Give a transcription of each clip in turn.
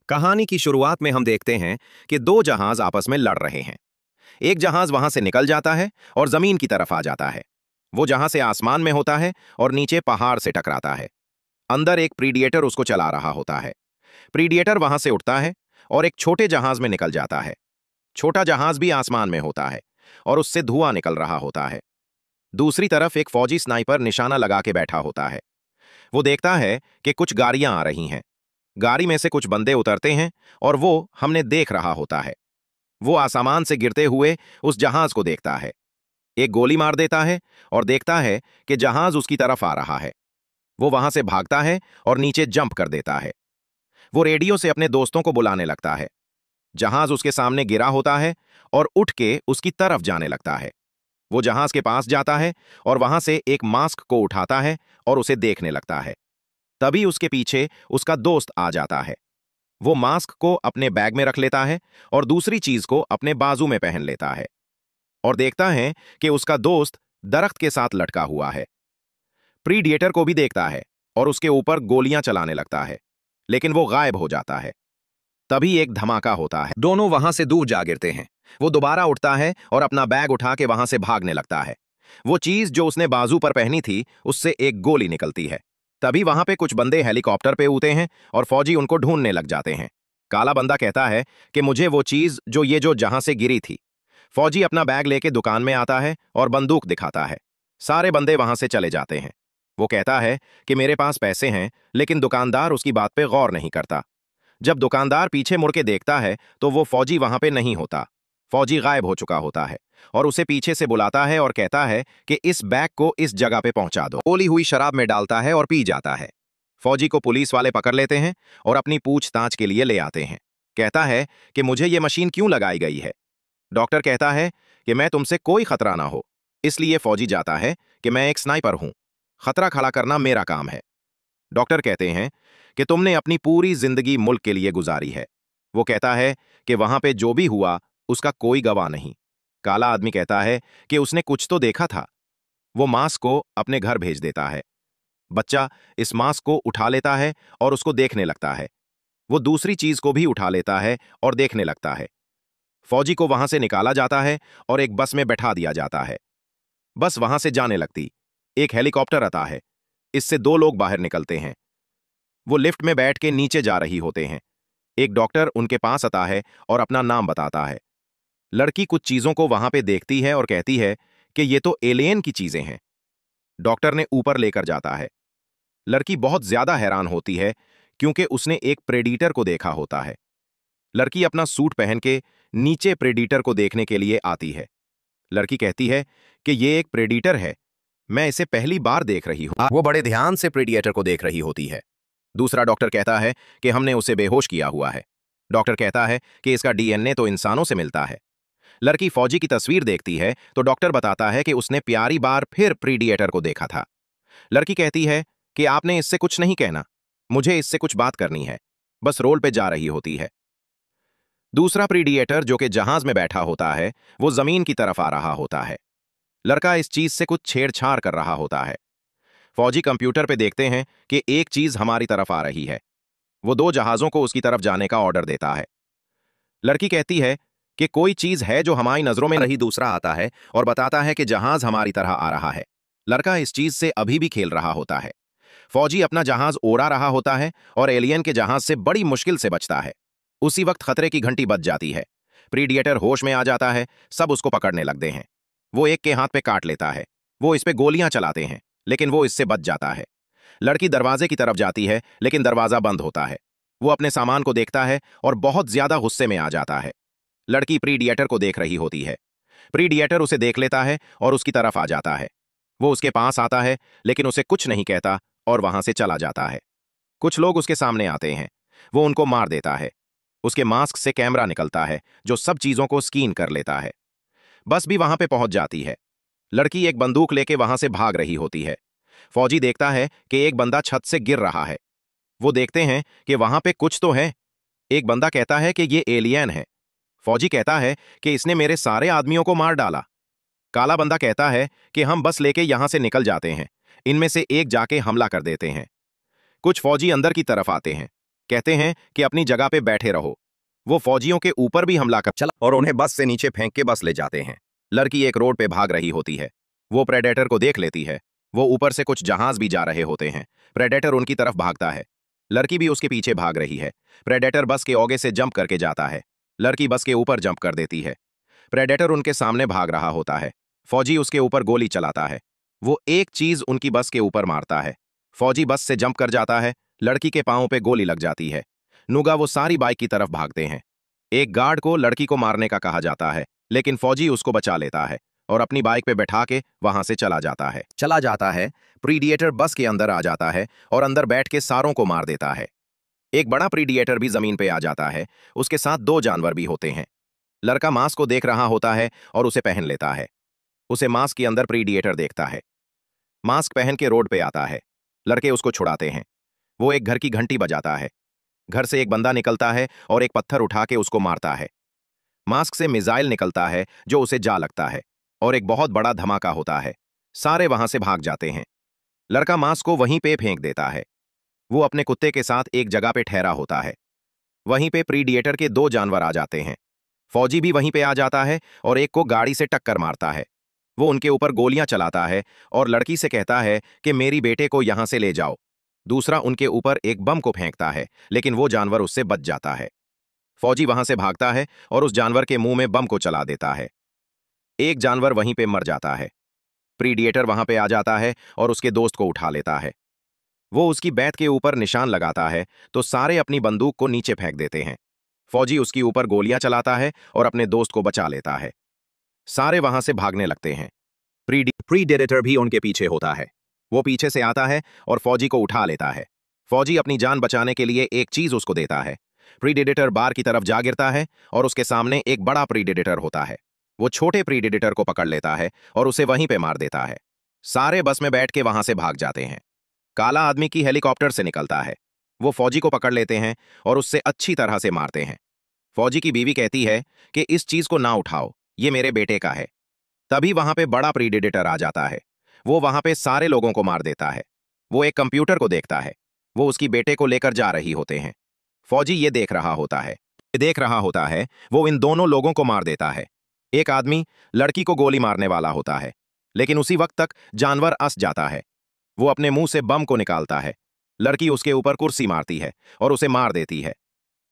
कहानी की शुरुआत में हम देखते हैं कि दो जहाज आपस में लड़ रहे हैं। एक जहाज वहां से निकल जाता है और जमीन की तरफ आ जाता है। वो जहां से आसमान में होता है और नीचे पहाड़ से टकराता है। अंदर एक प्रीडिएटर उसको चला रहा होता है। प्रीडिएटर वहां से उठता है और एक छोटे जहाज में निकल जाता है। छोटा जहाज भी आसमान में होता है और उससे धुआं निकल रहा होता है। दूसरी तरफ एक फौजी स्नाइपर निशाना लगा के बैठा होता है। वो देखता है कि कुछ गाड़ियां आ रही हैं। गाड़ी में से कुछ बंदे उतरते हैं और वो हमने देख रहा होता है। वो आसमान से गिरते हुए उस जहाज को देखता है, एक गोली मार देता है और देखता है कि जहाज उसकी तरफ आ रहा है। वो वहां से भागता है और नीचे जंप कर देता है। वो रेडियो से अपने दोस्तों को बुलाने लगता है। जहाज उसके सामने गिरा होता है और उठ के उसकी तरफ जाने लगता है। वो जहाज के पास जाता है और वहां से एक मास्क को उठाता है और उसे देखने लगता है। तभी उसके पीछे उसका दोस्त आ जाता है। वो मास्क को अपने बैग में रख लेता है और दूसरी चीज को अपने बाजू में पहन लेता है और देखता है कि उसका दोस्त दरख्त के साथ लटका हुआ है। प्रीडिएटर को भी देखता है और उसके ऊपर गोलियां चलाने लगता है, लेकिन वो गायब हो जाता है। तभी एक धमाका होता है। दोनों वहां से दूर जा गिरते हैं। वो दोबारा उठता है और अपना बैग उठा के वहां से भागने लगता है। वो चीज जो उसने बाजू पर पहनी थी उससे एक गोली निकलती है। तभी वहां पे कुछ बंदे हेलीकॉप्टर पे उतरते हैं और फौजी उनको ढूंढने लग जाते हैं। काला बंदा कहता है कि मुझे वो चीज जो जहां से गिरी थी। फौजी अपना बैग लेके दुकान में आता है और बंदूक दिखाता है। सारे बंदे वहां से चले जाते हैं। वो कहता है कि मेरे पास पैसे हैं, लेकिन दुकानदार उसकी बात पे गौर नहीं करता। जब दुकानदार पीछे मुड़ के देखता है तो वो फौजी वहां पे नहीं होता। फौजी गायब हो चुका होता है और उसे पीछे से बुलाता है और कहता है कि इस बैग को इस जगह पे पहुंचा दो। गोली हुई शराब में डालता है और पी जाता है। फौजी को पुलिस वाले पकड़ लेते हैं और अपनी पूछताछ के लिए ले आते हैं। कहता है कि मुझे ये मशीन क्यों लगाई गई है। डॉक्टर कहता है कि मैं तुमसे कोई खतरा ना हो, इसलिए फौजी जाता है कि मैं एक स्नाइपर हूं, खतरा खड़ा करना मेरा काम है। डॉक्टर कहते हैं कि तुमने अपनी पूरी जिंदगी मुल्क के लिए गुजारी है। वो कहता है कि वहां पे जो भी हुआ उसका कोई गवाह नहीं। काला आदमी कहता है कि उसने कुछ तो देखा था। वो मांस को अपने घर भेज देता है। बच्चा इस मांस को उठा लेता है और उसको देखने लगता है। वो दूसरी चीज को भी उठा लेता है और देखने लगता है। फौजी को वहां से निकाला जाता है और एक बस में बैठा दिया जाता है। बस वहां से जाने लगती। एक हेलीकॉप्टर आता है। इससे दो लोग बाहर निकलते हैं। वो लिफ्ट में बैठ के नीचे जा रही होते हैं। एक डॉक्टर उनके पास आता है और अपना नाम बताता है। लड़की कुछ चीजों को वहां पे देखती है और कहती है कि ये तो एलियन की चीजें हैं। डॉक्टर ने ऊपर लेकर जाता है। लड़की बहुत ज्यादा हैरान होती है क्योंकि उसने एक प्रेडिटर को देखा होता है। लड़की अपना सूट पहन के नीचे प्रेडिटर को देखने के लिए आती है। लड़की कहती है कि ये एक प्रेडिटर है, मैं इसे पहली बार देख रही हूं। वो बड़े ध्यान से प्रेडिएटर को देख रही होती है। दूसरा डॉक्टर कहता है कि हमने उसे बेहोश किया हुआ है। डॉक्टर कहता है कि इसका डीएनए तो इंसानों से मिलता है। लड़की फौजी की तस्वीर देखती है तो डॉक्टर बताता है कि उसने प्यारी बार फिर प्रीडिएटर को देखा था। लड़की कहती है कि आपने इससे कुछ नहीं कहना, मुझे इससे कुछ बात करनी है। बस रोल पे जा रही होती है। दूसरा प्रीडिएटर जो कि जहाज में बैठा होता है वो जमीन की तरफ आ रहा होता है। लड़का इस चीज से कुछ छेड़छाड़ कर रहा होता है। फौजी कंप्यूटर पे देखते हैं कि एक चीज हमारी तरफ आ रही है। वो दो जहाजों को उसकी तरफ जाने का ऑर्डर देता है। लड़की कहती है कि कोई चीज है जो हमारी नजरों में नहीं। दूसरा आता है और बताता है कि जहाज हमारी तरह आ रहा है। लड़का इस चीज से अभी भी खेल रहा होता है। फौजी अपना जहाज उड़ा रहा होता है और एलियन के जहाज से बड़ी मुश्किल से बचता है। उसी वक्त खतरे की घंटी बज जाती है। प्रीडिएटर होश में आ जाता है। सब उसको पकड़ने लगते हैं। वो एक के हाथ पे काट लेता है। वो इस पे गोलियां चलाते हैं, लेकिन वो इससे बच जाता है। लड़की दरवाजे की तरफ जाती है, लेकिन दरवाजा बंद होता है। वो अपने सामान को देखता है और बहुत ज्यादा गुस्से में आ जाता है। लड़की प्रीडिएटर को देख रही होती है। प्रीडिएटर उसे देख लेता है और उसकी तरफ आ जाता है। वो उसके पास आता है, लेकिन उसे कुछ नहीं कहता और वहां से चला जाता है। कुछ लोग उसके सामने आते हैं। वो उनको मार देता है। उसके मास्क से कैमरा निकलता है जो सब चीजों को स्कैन कर लेता है। बस भी वहां पे पहुंच जाती है। लड़की एक बंदूक लेके वहां से भाग रही होती है। फौजी देखता है कि एक बंदा छत से गिर रहा है। वो देखते हैं कि वहां पे कुछ तो है। एक बंदा कहता है कि ये एलियन है। फौजी कहता है कि इसने मेरे सारे आदमियों को मार डाला। काला बंदा कहता है कि हम बस लेके यहां से निकल जाते हैं, इनमें से एक जाके हमला कर देते हैं। कुछ फौजी अंदर की तरफ आते हैं। कहते हैं कि अपनी जगह पे बैठे रहो। वो फौजियों के ऊपर भी हमला कर चला और उन्हें बस से नीचे फेंक के बस ले जाते हैं। लड़की एक रोड पे भाग रही होती है। वो प्रेडेटर को देख लेती है। वो ऊपर से कुछ जहाज भी जा रहे होते हैं। प्रेडेटर उनकी तरफ भागता है। लड़की भी उसके पीछे भाग रही है। प्रेडेटर बस के आगे से जंप करके जाता है। लड़की बस के ऊपर जंप कर देती है। प्रेडेटर उनके सामने भाग रहा होता है। फौजी उसके ऊपर गोली चलाता है। वो एक चीज उनकी बस के ऊपर मारता है। फौजी बस से जंप कर जाता है। लड़की के पांवों पे गोली लग जाती है। नुगा वो सारी बाइक की तरफ भागते हैं। एक गार्ड को लड़की को मारने का कहा जाता है, लेकिन फौजी उसको बचा लेता है और अपनी बाइक पे बैठा के वहां से चला जाता है। प्रीडिएटर बस के अंदर आ जाता है और अंदर बैठ के सारों को मार देता है। एक बड़ा प्रीडिएटर भी जमीन पे आ जाता है। उसके साथ दो जानवर भी होते हैं। लड़का मास्क को देख रहा होता है और उसे पहन लेता है। उसे मास्क के अंदर प्रीडिएटर देखता है। मास्क पहन के रोड पे आता है। लड़के उसको छुड़ाते हैं। वो एक घर की घंटी बजाता है। घर से एक बंदा निकलता है और एक पत्थर उठा के उसको मारता है। मास्क से मिसाइल निकलता है जो उसे जा लगता है और एक बहुत बड़ा धमाका होता है। सारे वहां से भाग जाते हैं। लड़का मास्क को वहीं पे फेंक देता है। वो अपने कुत्ते के साथ एक जगह पे ठहरा होता है। वहीं पे प्रीडिएटर के दो जानवर आ जाते हैं। फौजी भी वहीं पे आ जाता है और एक को गाड़ी से टक्कर मारता है। वो उनके ऊपर गोलियां चलाता है और लड़की से कहता है कि मेरी बेटे को यहां से ले जाओ। दूसरा उनके ऊपर एक बम को फेंकता है, लेकिन वो जानवर उससे बच जाता है। फौजी वहां से भागता है और उस जानवर के मुंह में बम को चला देता है। एक जानवर वहीं पे मर जाता है। प्रीडिएटर वहां पे आ जाता है और उसके दोस्त को उठा लेता है। वो उसकी बैत के ऊपर निशान लगाता है तो सारे अपनी बंदूक को नीचे फेंक देते हैं। फौजी उसके ऊपर गोलियां चलाता है और अपने दोस्त को बचा लेता है। सारे वहां से भागने लगते हैं। प्रीडेटर भी उनके पीछे होता है। वो पीछे से आता है और फौजी को उठा लेता है। फौजी अपनी जान बचाने के लिए एक चीज उसको देता है। प्रीडेटर बार की तरफ जा गिरता है और उसके सामने एक बड़ा प्रीडेटर होता है। वो छोटे प्रीडेटर को पकड़ लेता है और उसे वहीं पे मार देता है। सारे बस में बैठ के वहां से भाग जाते हैं। काला आदमी की हेलीकॉप्टर से निकलता है। वो फौजी को पकड़ लेते हैं और उससे अच्छी तरह से मारते हैं। फौजी की बीवी कहती है कि इस चीज को ना उठाओ, ये मेरे बेटे का है। तभी वहां पे बड़ा प्रीडेटर आ जाता है। वो वहां पे सारे लोगों को मार देता है। वो एक कंप्यूटर को देखता है। वो उसकी बेटे को लेकर जा रही होते हैं। फौजी ये देख रहा होता है। वो इन दोनों लोगों को मार देता है। एक आदमी लड़की को गोली मारने वाला होता है, लेकिन उसी वक्त तक जानवर अस जाता है। वो अपने मुंह से बम को निकालता है। लड़की उसके ऊपर कुर्सी मारती है और उसे मार देती है।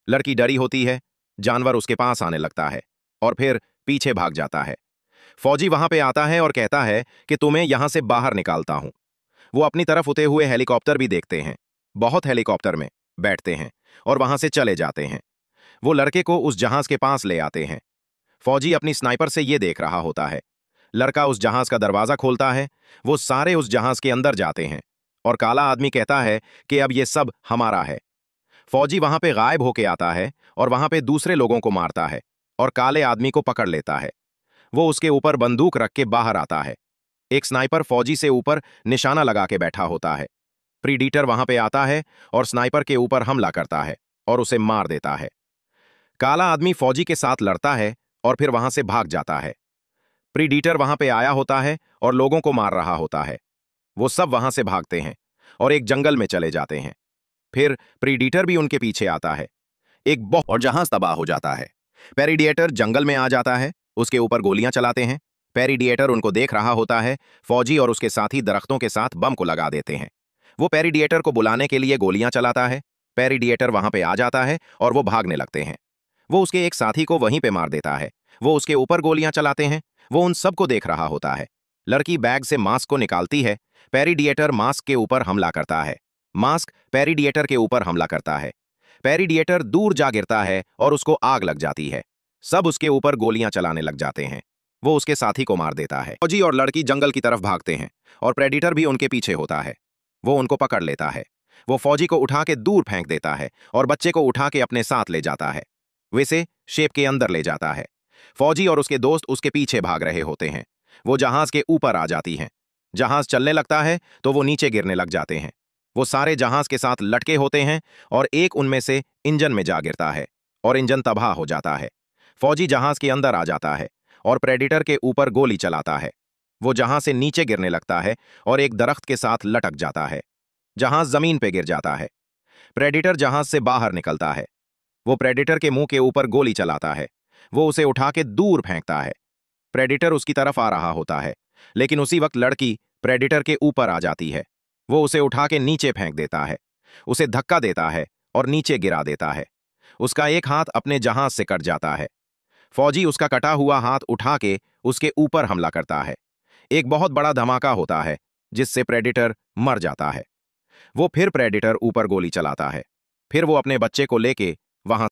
लड़की डरी होती है। जानवर उसके पास आने लगता है और फिर पीछे भाग जाता है। फौजी वहां पे आता है और कहता है कि तुम्हें यहां से बाहर निकालता हूं। वो अपनी तरफ उते हुए हेलीकॉप्टर भी देखते हैं। बहुत हेलीकॉप्टर में बैठते हैं और वहां से चले जाते हैं। वो लड़के को उस जहाज के पास ले आते हैं। फौजी अपनी स्नाइपर से ये देख रहा होता है। लड़का उस जहाज का दरवाजा खोलता है। वो सारे उस जहाज के अंदर जाते हैं और काला आदमी कहता है कि अब ये सब हमारा है। फौजी वहां पे गायब होके आता है और वहां पे दूसरे लोगों को मारता है और काले आदमी को पकड़ लेता है। वो उसके ऊपर बंदूक रख के बाहर आता है। एक स्नाइपर फौजी से ऊपर निशाना लगा के बैठा होता है। प्रीडिटर वहां पे आता है और स्नाइपर के ऊपर हमला करता है और उसे मार देता है। काला आदमी फौजी के साथ लड़ता है और फिर वहां से भाग जाता है। प्रीडिटर वहां पे आया होता है और लोगों को मार रहा होता है। वो सब वहां से भागते हैं और एक जंगल में चले जाते हैं। फिर प्रीडिटर भी उनके पीछे आता है। एक बहुत और जहाज तबाह हो जाता है। प्रीडिटर जंगल में आ जाता है। उसके ऊपर गोलियां चलाते हैं। प्रीडिटर उनको देख रहा होता है। फौजी और उसके साथी दरख्तों के साथ बम को लगा देते हैं। वो प्रीडिटर को बुलाने के लिए गोलियां चलाता है। प्रीडिटर वहां पे आ जाता है और वो भागने लगते हैं। वो उसके एक साथी को वहीं पे मार देता है। वो उसके ऊपर गोलियां चलाते हैं। वो उन सबको देख रहा होता है। लड़की बैग से मास्क को निकालती है। प्रीडिटर मास्क के ऊपर हमला करता है। मास्क प्रीडिटर के ऊपर हमला करता है। प्रीडिटर दूर जा गिरता है और उसको आग लग जाती है। सब उसके ऊपर गोलियां चलाने लग जाते हैं। वो उसके साथी को मार देता है। फौजी और लड़की जंगल की तरफ भागते हैं और प्रेडिटर भी उनके पीछे होता है। वो उनको पकड़ लेता है। वो फौजी को उठा के दूर फेंक देता है और बच्चे को उठा के अपने साथ ले जाता है। वैसे शेप के अंदर ले जाता है। फौजी और उसके दोस्त उसके पीछे भाग रहे होते हैं। वो जहाज के ऊपर आ जाती हैं। जहाज चलने लगता है तो वो नीचे गिरने लग जाते हैं। वो सारे जहाज के साथ लटके होते हैं और एक उनमें से इंजन में जा गिरता है और इंजन तबाह हो जाता है। फौजी जहाज के अंदर आ जाता है और प्रेडिटर के ऊपर गोली चलाता है। वो जहाज से नीचे गिरने लगता है और एक दरख्त के साथ लटक जाता है। जहाज जमीन पे गिर जाता है। प्रेडिटर जहाज से बाहर निकलता है। वो प्रेडिटर के मुंह के ऊपर गोली चलाता है। वो उसे उठा के दूर फेंकता है। प्रेडिटर उसकी तरफ आ रहा होता है, लेकिन उसी वक्त लड़की प्रेडिटर के ऊपर आ जाती है। वो उसे उठा के नीचे फेंक देता है, उसे धक्का देता है और नीचे गिरा देता है। उसका एक हाथ अपने जहाज से कट जाता है। फौजी उसका कटा हुआ हाथ उठा के उसके ऊपर हमला करता है। एक बहुत बड़ा धमाका होता है, जिससे प्रेडिटर मर जाता है। वो फिर प्रेडिटर ऊपर गोली चलाता है। फिर वो अपने बच्चे को लेके वहां